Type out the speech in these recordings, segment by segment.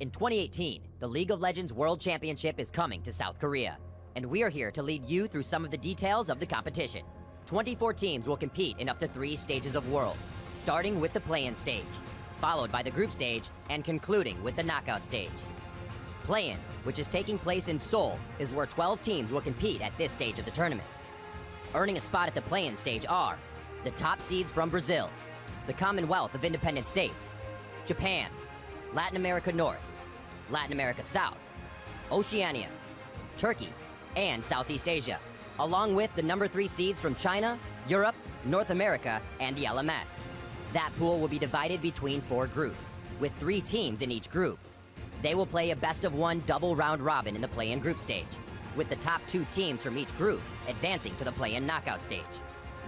In 2018, the League of Legends World Championship is coming to South Korea, and we are here to lead you through some of the details of the competition. 24 teams will compete in up to 3 stages of Worlds, starting with the play-in stage, followed by the group stage, and concluding with the knockout stage. Play-in, which is taking place in Seoul, is where 12 teams will compete at this stage of the tournament. Earning a spot at the play-in stage are the top seeds from Brazil, the Commonwealth of Independent States, Japan, Latin America North, Latin America South, Oceania, Turkey, and Southeast Asia, along with the number 3 seeds from China, Europe, North America, and the LMS. That pool will be divided between 4 groups, with 3 teams in each group. They will play a best-of-1 double round robin in the play-in group stage, with the top 2 teams from each group advancing to the play-in knockout stage.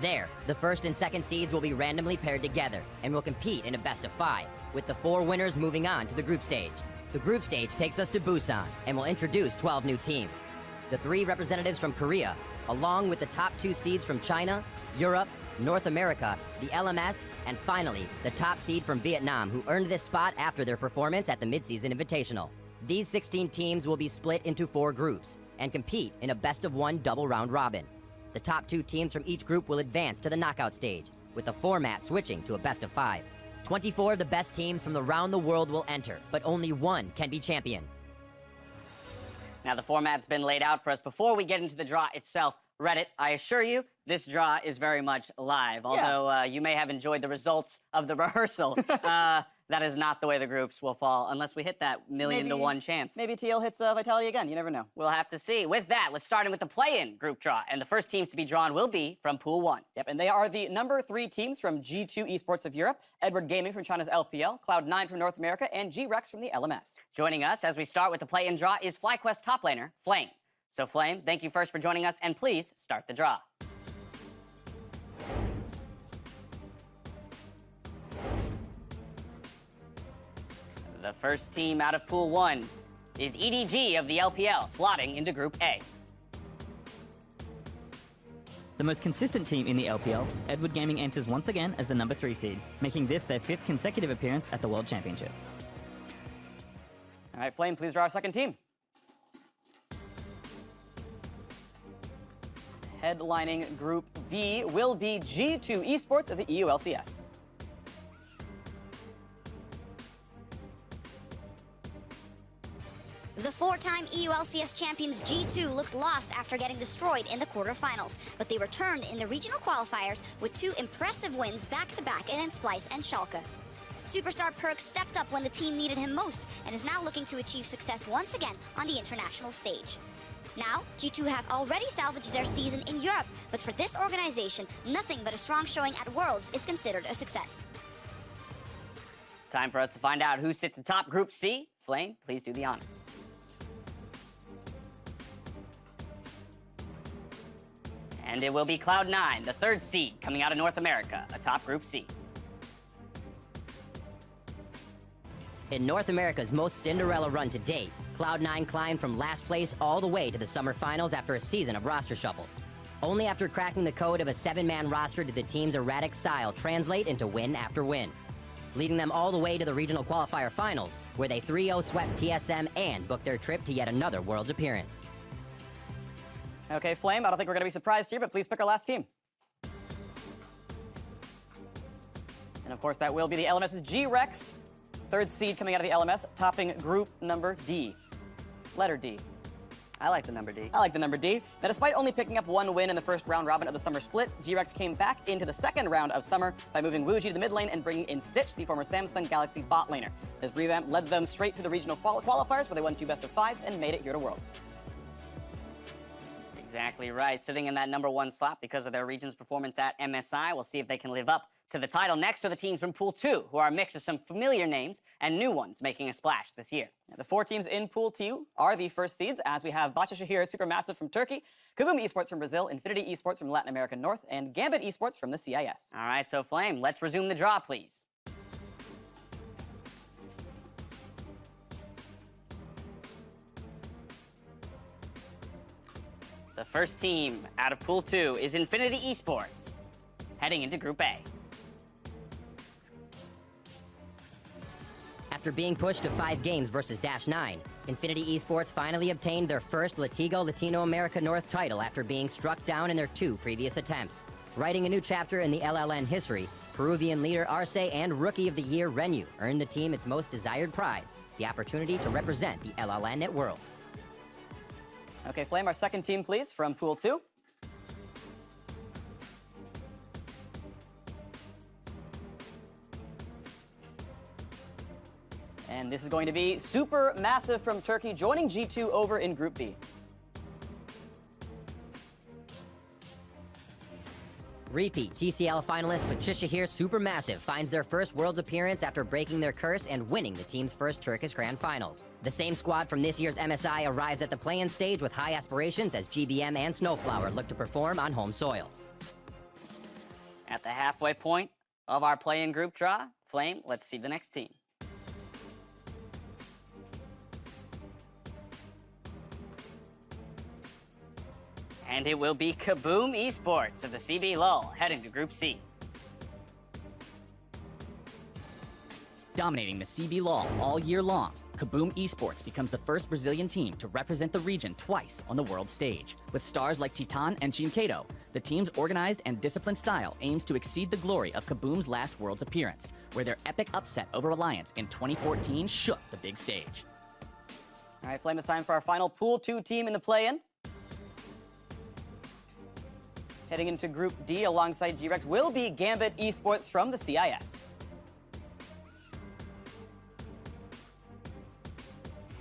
There, the first and second seeds will be randomly paired together and will compete in a best-of-5, with the 4 winners moving on to the group stage. The group stage takes us to Busan and will introduce 12 new teams. The 3 representatives from Korea, along with the top 2 seeds from China, Europe, North America, the LMS, and finally, the top seed from Vietnam who earned this spot after their performance at the Mid-Season Invitational. These 16 teams will be split into 4 groups and compete in a best-of-1 double round robin. The top 2 teams from each group will advance to the knockout stage, with the format switching to a best-of-5. 24 of the best teams from around the world will enter, but only 1 can be champion. Now, the format's been laid out for us. Before we get into the draw itself, Reddit, I assure you, this draw is very much live. Although you may have enjoyed the results of the rehearsal, that is not the way the groups will fall unless we hit that million to 1 chance. Maybe TL hits Vitality again. You never know. We'll have to see. With that, let's start in with the play-in group draw. And the first teams to be drawn will be from Pool 1. Yep, and they are the number 3 teams from G2 Esports of Europe, Edward Gaming from China's LPL, Cloud9 from North America, and G-Rex from the LMS. Joining us as we start with the play-in draw is FlyQuest top laner, Flame. So Flame, thank you first for joining us, and please start the draw. The first team out of Pool 1 is EDG of the LPL, slotting into Group A. The most consistent team in the LPL, Edward Gaming enters once again as the number 3 seed, making this their 5th consecutive appearance at the World Championship. All right, Flame, please draw our second team. Headlining Group B will be G2 Esports of the EULCS. The 4-time EULCS champions G2 looked lost after getting destroyed in the quarterfinals, but they returned in the regional qualifiers with 2 impressive wins back-to-back against Splice and Schalke. Superstar Perk stepped up when the team needed him most and is now looking to achieve success once again on the international stage. Now, G2 have already salvaged their season in Europe, but for this organization, nothing but a strong showing at Worlds is considered a success. Time for us to find out who sits atop Group C. Flame, please do the honors. And it will be Cloud9, the 3rd seed, coming out of North America, atop Group C. In North America's most Cinderella run to date, Cloud9 climbed from last place all the way to the summer finals after a season of roster shuffles. Only after cracking the code of a 7-man roster did the team's erratic style translate into win after win, leading them all the way to the regional qualifier finals, where they 3-0 swept TSM and booked their trip to yet another Worlds appearance. Okay, Flame, I don't think we're going to be surprised here, but please pick our last team. And of course, that will be the LMS's G-Rex, 3rd seed coming out of the LMS, topping group number D. Letter D. I like the number D. I like the number D. Now, despite only picking up 1 win in the first round robin of the summer split, G-Rex came back into the second round of summer by moving Wuji to the mid lane and bringing in Stitch, the former Samsung Galaxy bot laner. This revamp led them straight to the regional qualifiers, where they won 2 best-of-5s and made it here to Worlds. Exactly right. Sitting in that number 1 slot because of their region's performance at MSI. We'll see if they can live up to the title. Next are the teams from Pool 2, who are a mix of some familiar names and new ones making a splash this year. The 4 teams in Pool 2 are the first seeds, as we have Bahçeşehir Supermassive from Turkey, Kaboom Esports from Brazil, Infinity Esports from Latin America North, and Gambit Esports from the CIS. All right, so Flame, let's resume the draw, please. The first team out of Pool 2 is Infinity Esports, heading into Group A. After being pushed to 5 games versus Dash 9, Infinity Esports finally obtained their first Latigo Latino America North title after being struck down in their 2 previous attempts. Writing a new chapter in the LLN history, Peruvian leader Arce and Rookie of the Year Renu earned the team its most desired prize, the opportunity to represent the LLN at Worlds. Okay, Flame, our second team, please, from Pool 2. And this is going to be Super Massive from Turkey, joining G2 over in Group B. Repeat TCL finalist Patricia Supermassive finds their first Worlds appearance after breaking their curse and winning the team's first Turkish Grand Finals. The same squad from this year's MSI arrives at the play-in stage with high aspirations as GBM and Snowflower look to perform on home soil. At the halfway point of our play-in group draw, Flame, let's see the next team. And it will be Kaboom Esports of the CB Lull heading to Group C. Dominating the CB Lull all year long, Kaboom Esports becomes the first Brazilian team to represent the region twice on the world stage. With stars like Titan and Shinkedo, the team's organized and disciplined style aims to exceed the glory of Kaboom's last Worlds appearance, where their epic upset over Alliance in 2014 shook the big stage. All right, Flame, it's time for our final Pool 2 team in the play-in. Heading into Group D alongside G-Rex will be Gambit Esports from the CIS.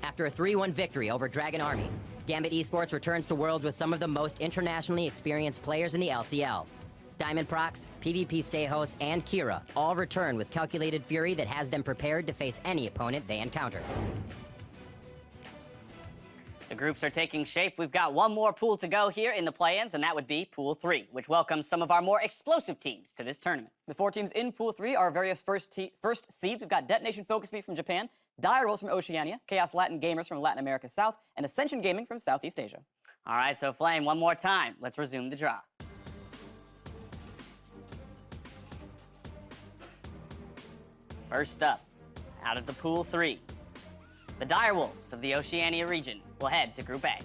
After a 3-1 victory over Dragon Army, Gambit Esports returns to Worlds with some of the most internationally experienced players in the LCL. Diamond Prox, PvP Stayhost, and Kira all return with calculated fury that has them prepared to face any opponent they encounter. The groups are taking shape. We've got one more pool to go here in the play-ins, and that would be Pool 3, which welcomes some of our more explosive teams to this tournament. The 4 teams in Pool 3 are various first seeds. We've got Detonation Focus Me from Japan, Dire Wolves from Oceania, Chaos Latin Gamers from Latin America South, and Ascension Gaming from Southeast Asia. All right, so Flame, one more time. Let's resume the draw. First up, out of the Pool 3, the Dire Wolves of the Oceania region will head to Group A.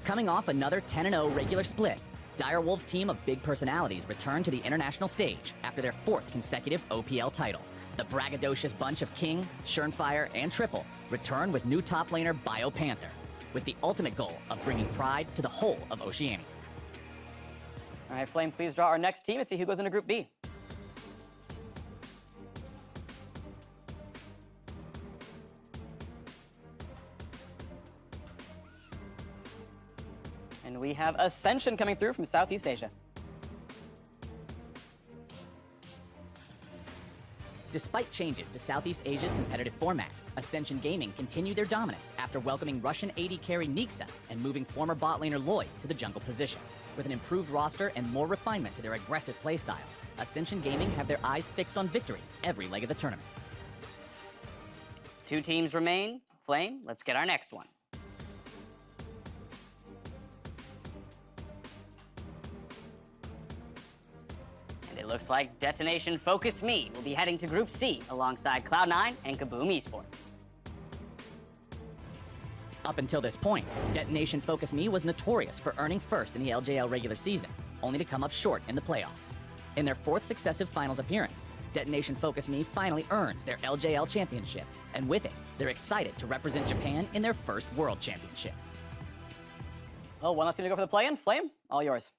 Coming off another 10-0 regular split, Dire Wolves' team of big personalities return to the international stage after their 4th consecutive OPL title. The braggadocious bunch of King, Schernfire, and Triple return with new top laner Bio Panther, with the ultimate goal of bringing pride to the whole of Oceania. All right, Flame, please draw our next team and see who goes into Group B. And we have Ascension coming through from Southeast Asia. Despite changes to Southeast Asia's competitive format, Ascension Gaming continued their dominance after welcoming Russian AD carry Nixa and moving former bot laner Lloyd to the jungle position. With an improved roster and more refinement to their aggressive playstyle, Ascension Gaming have their eyes fixed on victory every leg of the tournament. 2 teams remain. Flame, let's get our next one. It looks like Detonation Focus Me will be heading to Group C alongside Cloud9 and Kaboom Esports. Up until this point, Detonation Focus Me was notorious for earning first in the LJL regular season, only to come up short in the playoffs. In their 4th successive finals appearance, Detonation Focus Me finally earns their LJL championship, and with it, they're excited to represent Japan in their first World Championship. Well, one last team to go for the play-in. Flame, all yours.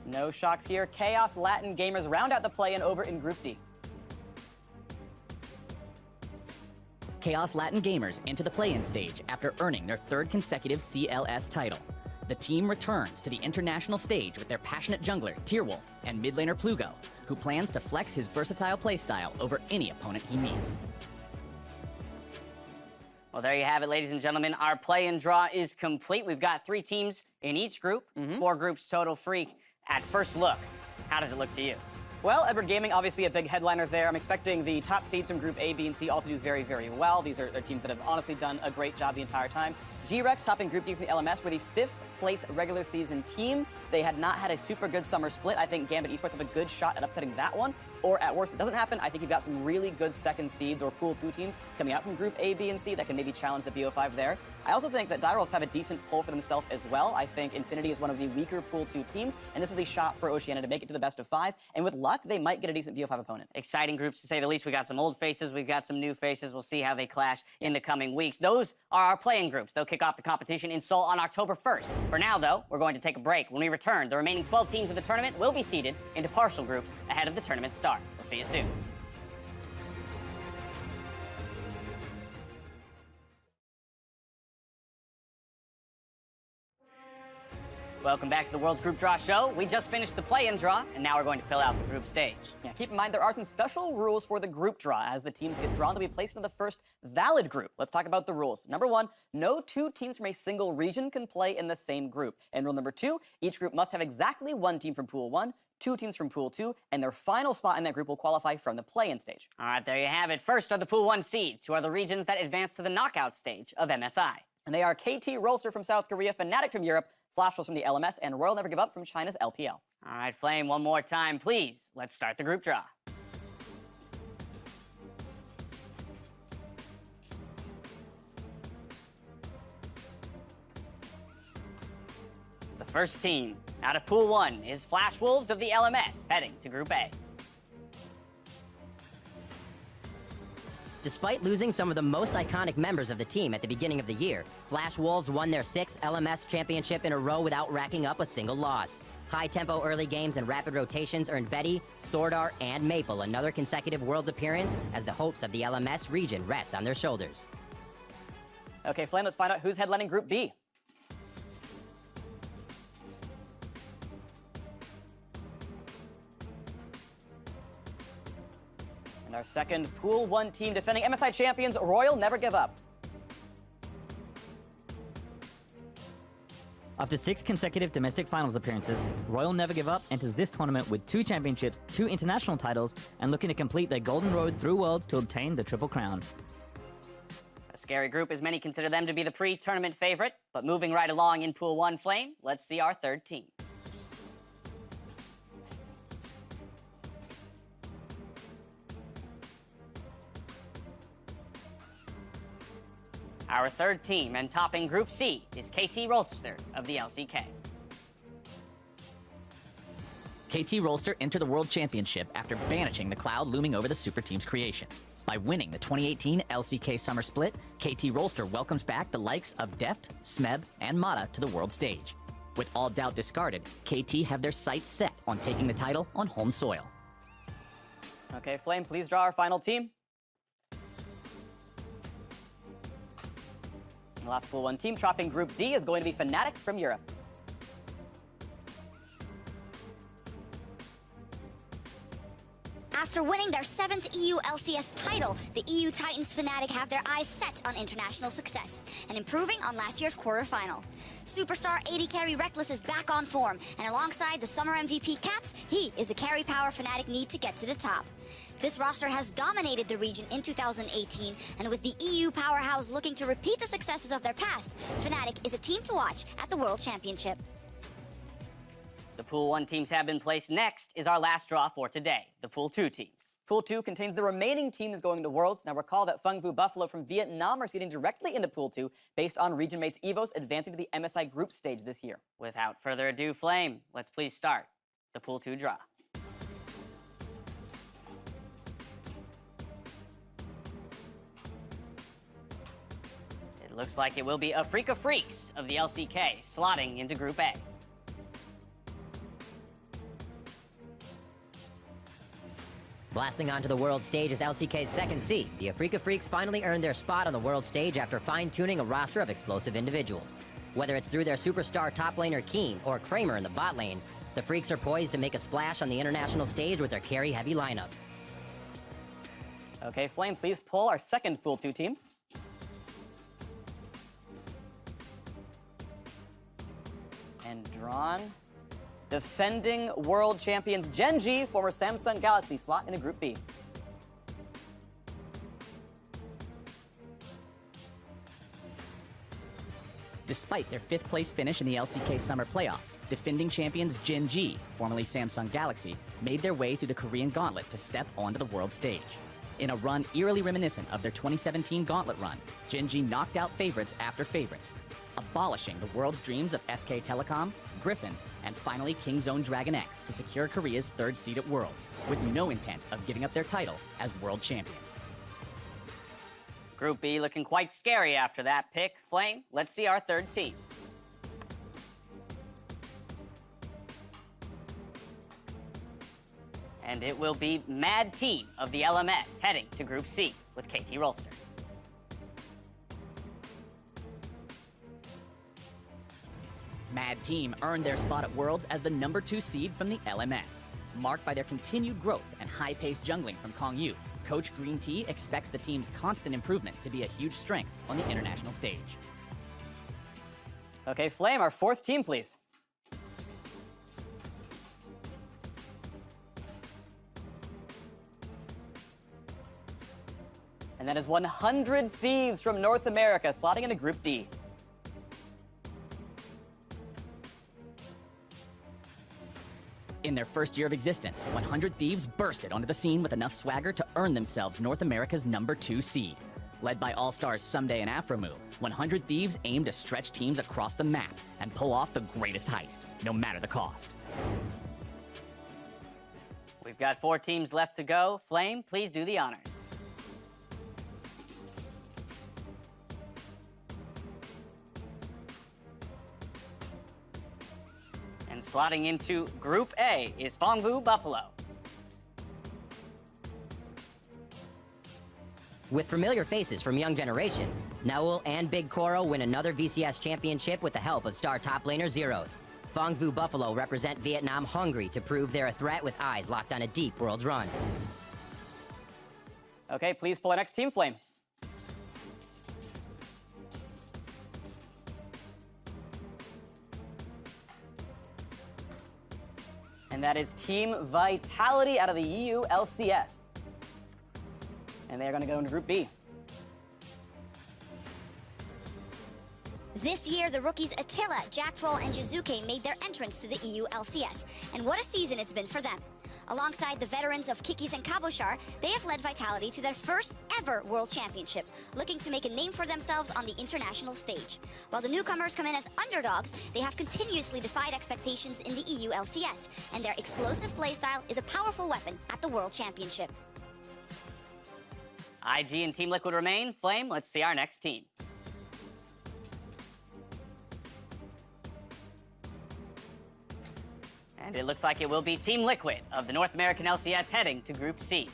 No shocks here. Chaos Latin Gamers round out the play-in over in Group D. Chaos Latin Gamers into the play-in stage after earning their 3rd consecutive CLS title. The team returns to the international stage with their passionate jungler, Tierwolf, and mid laner Plugo, who plans to flex his versatile playstyle over any opponent he meets. Well, there you have it, ladies and gentlemen. Our play-in draw is complete. We've got 3 teams in each group, 4 groups total. Freak, at first look, how does it look to you? Well, Edward Gaming, obviously a big headliner there. I'm expecting the top seeds from Group A, B, and C all to do very, very well. These are teams that have honestly done a great job the entire time. G-Rex topping Group D from the LMS were the 5th place regular season team. They had not had a super good summer split. I think Gambit Esports have a good shot at upsetting that one. Or at worst, if it doesn't happen, I think you've got some really good second seeds or Pool 2 teams coming out from Group A, B, and C that can maybe challenge the BO5 there. I also think that Direwolves have a decent pull for themselves as well. I think Infinity is one of the weaker Pool 2 teams, and this is the shot for Oceania to make it to the best of 5. And with luck, they might get a decent BO5 opponent. Exciting groups, to say the least. We got some old faces, we've got some new faces. We'll see how they clash in the coming weeks. Those are our play-in groups. They'll kick off the competition in Seoul on October 1st. For now, though, we're going to take a break. When we return, the remaining 12 teams of the tournament will be seeded into partial groups ahead of the tournament start. We'll see you soon. Welcome back to the World's Group Draw Show. We just finished the play-in draw, and now we're going to fill out the group stage. Yeah, keep in mind there are some special rules for the group draw. As the teams get drawn, they'll be placed into the first valid group. Let's talk about the rules. Number 1, no 2 teams from a single region can play in the same group. And rule number 2, each group must have exactly 1 team from Pool 1, 2 teams from Pool 2, and their final spot in that group will qualify from the play-in stage. All right, there you have it. First are the Pool 1 seeds, who are the regions that advance to the knockout stage of MSI. And they are KT Rolster from South Korea, Fnatic from Europe, Flash Wolves from the LMS, and Royal Never Give Up from China's LPL. All right, Flame, one more time, please. Let's start the group draw. The first team out of Pool 1 is Flash Wolves of the LMS, heading to Group A. Despite losing some of the most iconic members of the team at the beginning of the year, Flash Wolves won their 6th LMS championship in a row without racking up a single loss. High-tempo early games and rapid rotations earned Betty, Swordart, and Maple another consecutive Worlds appearance as the hopes of the LMS region rest on their shoulders. Okay, Flame, let's find out who's headlining Group B. And our second Pool 1 team defending MSI champions, Royal Never Give Up. After 6 consecutive domestic finals appearances, Royal Never Give Up enters this tournament with 2 championships, 2 international titles, and looking to complete their golden road through Worlds to obtain the Triple Crown. A scary group, as many consider them to be the pre-tournament favorite. But moving right along in Pool 1, Flame, let's see our third team. Our third team, and topping Group C, is KT Rolster of the LCK. KT Rolster enter the World Championship after banishing the cloud looming over the Super Team's creation. By winning the 2018 LCK Summer Split, KT Rolster welcomes back the likes of Deft, Smeb, and Mata to the world stage. With all doubt discarded, KT have their sights set on taking the title on home soil. Okay, Flame, please draw our final team. The last Pool 1 team topping Group D is going to be Fnatic from Europe. After winning their 7th EU LCS title, the EU Titans Fnatic have their eyes set on international success and improving on last year's quarterfinal. Superstar AD carry Reckless is back on form, and alongside the summer MVP Caps, he is the carry power Fnatic need to get to the top. This roster has dominated the region in 2018, and with the EU powerhouse looking to repeat the successes of their past, Fnatic is a team to watch at the World Championship. The Pool 1 teams have been placed. Next is our last draw for today, the Pool 2 teams. Pool 2 contains the remaining teams going to Worlds. Now recall that Phung Vu Buffalo from Vietnam are seeding directly into Pool 2 based on region mates EVOS advancing to the MSI group stage this year. Without further ado, Flame, let's please start the Pool 2 draw. It looks like it will be Afrika Freaks of the LCK slotting into Group A. Blasting onto the world stage is LCK's second seed. The Afrika Freaks finally earned their spot on the world stage after fine-tuning a roster of explosive individuals. Whether it's through their superstar top laner Keen or Kramer in the bot lane, the Freaks are poised to make a splash on the international stage with their carry-heavy lineups. Okay, Flame, please pull our second Pool 2 team. And drawn. Defending world champions Genji, former Samsung Galaxy, slot into Group B. Despite their 5th place finish in the LCK Summer Playoffs, defending champions Gen.G, formerly Samsung Galaxy, made their way through the Korean Gauntlet to step onto the world stage. In a run eerily reminiscent of their 2017 Gauntlet run, Gen.G knocked out favorites after favorites, abolishing the world's dreams of SK Telecom, Griffin, and finally Kingzone Dragon X to secure Korea's 3rd seed at Worlds, with no intent of giving up their title as world champions. Group B looking quite scary after that pick. Flame, let's see our 3rd team. And it will be Mad Team of the LMS heading to Group C with KT Rolster. Mad Team earned their spot at Worlds as the number 2 seed from the LMS. Marked by their continued growth and high-paced jungling from Kong Yu, Coach Green Tea expects the team's constant improvement to be a huge strength on the international stage. Okay, Flame, our 4th team, please. And that is 100 Thieves from North America, slotting into Group D. In their first year of existence, 100 Thieves bursted onto the scene with enough swagger to earn themselves North America's number 2 seed. Led by all-stars Someday and Afromu, 100 Thieves aim to stretch teams across the map and pull off the greatest heist, no matter the cost. We've got 4 teams left to go. Flame, please do the honors. And slotting into Group A is Fongvu Buffalo. With familiar faces from Young Generation, Naul and Big Koro win another VCS championship with the help of star top laner Zeros. Fongvu Buffalo represent Vietnam hungry to prove they're a threat with eyes locked on a deep Worlds run. Okay, please pull our next team, Flame. And that is Team Vitality out of the EU LCS. And they are going to go into Group B. This year, the rookies Attila, Jack Troll, and Jizuke made their entrance to the EU LCS. And what a season it's been for them. Alongside the veterans of Kikis and Cabochard, they have led Vitality to their first ever World Championship, looking to make a name for themselves on the international stage. While the newcomers come in as underdogs, they have continuously defied expectations in the EU LCS, and their explosive playstyle is a powerful weapon at the World Championship. IG and Team Liquid remain. Flame, let's see our next team. And it looks like it will be Team Liquid of the North American LCS heading to Group C.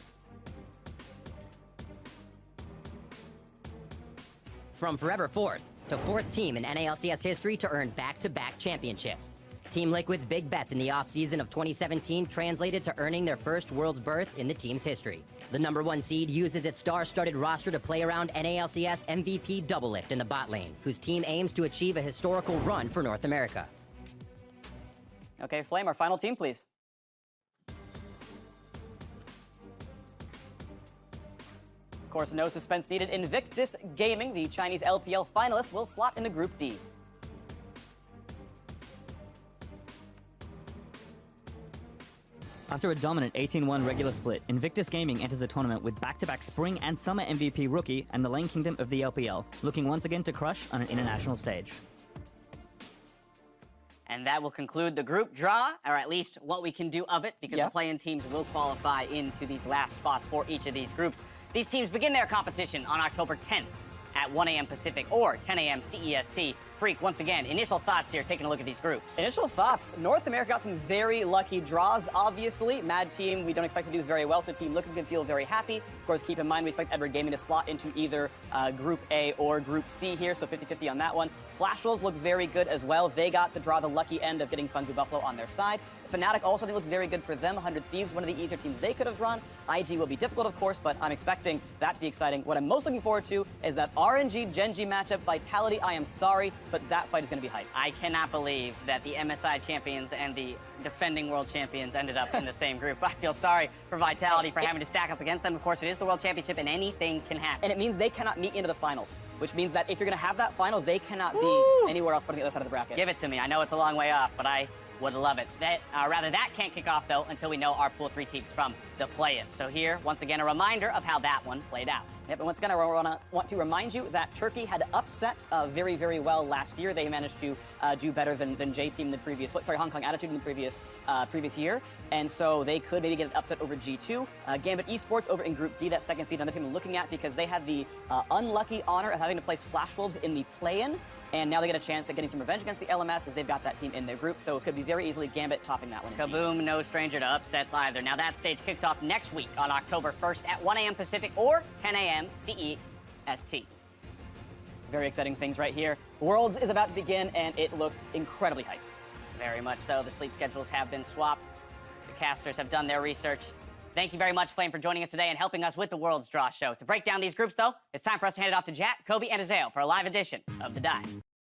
From forever 4th to 4th team in NALCS history to earn back-to-back championships. Team Liquid's big bets in the offseason of 2017 translated to earning their first World's berth in the team's history. The number 1 seed uses its star-studded roster to play around NALCS MVP Doublelift in the bot lane, whose team aims to achieve a historical run for North America. Okay, Flame, our final team, please. Of course, no suspense needed. Invictus Gaming, the Chinese LPL finalist, will slot into Group D. After a dominant 18-1 regular split, Invictus Gaming enters the tournament with back-to-back spring and summer MVP rookie and the lane kingdom of the LPL, looking once again to crush on an international stage. And that will conclude the group draw, or at least what we can do of it, because the play-in teams will qualify into these last spots for each of these groups. These teams begin their competition on October 10th at 1 a.m. Pacific or 10 a.m. CEST. Freak, once again, initial thoughts here, taking a look at these groups. Initial thoughts. North America got some very lucky draws, obviously. Mad Team, we don't expect to do very well, so Team Liquid can feel very happy. Of course, keep in mind, we expect Edward Gaming to slot into either Group A or Group C here, so 50-50 on that one. Flash Rolls look very good as well. They got to draw the lucky end of getting Fongvu Buffalo on their side. Fnatic also, I think, looks very good for them. 100 Thieves, one of the easier teams they could have drawn. IG will be difficult, of course, but I'm expecting that to be exciting. What I'm most looking forward to is that RNG Gen.G matchup. Vitality, I am sorry, but that fight is going to be hype. I cannot believe that the MSI champions and the defending world champions ended up in the same group. I feel sorry for Vitality for having to stack up against them. Of course, it is the World Championship, and anything can happen. And it means they cannot meet into the finals, which means that if you're going to have that final, they cannot be anywhere else but on the other side of the bracket. Give it to me. I know it's a long way off, but I would love it. That can't kick off, though, until we know our Pool 3 teams from the play-ins. So here, once again, a reminder of how that one played out. Yep, and once again, I want to remind you that Turkey had upset very, very well last year. They managed to do better than J-Team in the previous, Hong Kong Attitude in the previous year. And so they could maybe get an upset over G2. Gambit Esports over in Group D, that second seed, another team I'm looking at because they had the unlucky honor of having to place Flash Wolves in the play-in. And now they get a chance at getting some revenge against the LMS as they've got that team in their group. So it could be very easily Gambit topping that one. Kaboom, no stranger to upsets either. Now that stage kicks off next week on October 1st at 1 a.m. Pacific or 10 a.m. CEST. Very exciting things right here. Worlds is about to begin, and it looks incredibly hype. Very much so. The sleep schedules have been swapped. The casters have done their research. Thank you very much, Flame, for joining us today and helping us with the World's Draw Show. To break down these groups, though, it's time for us to hand it off to Jack, Kobe, and Azael for a live edition of The Dive.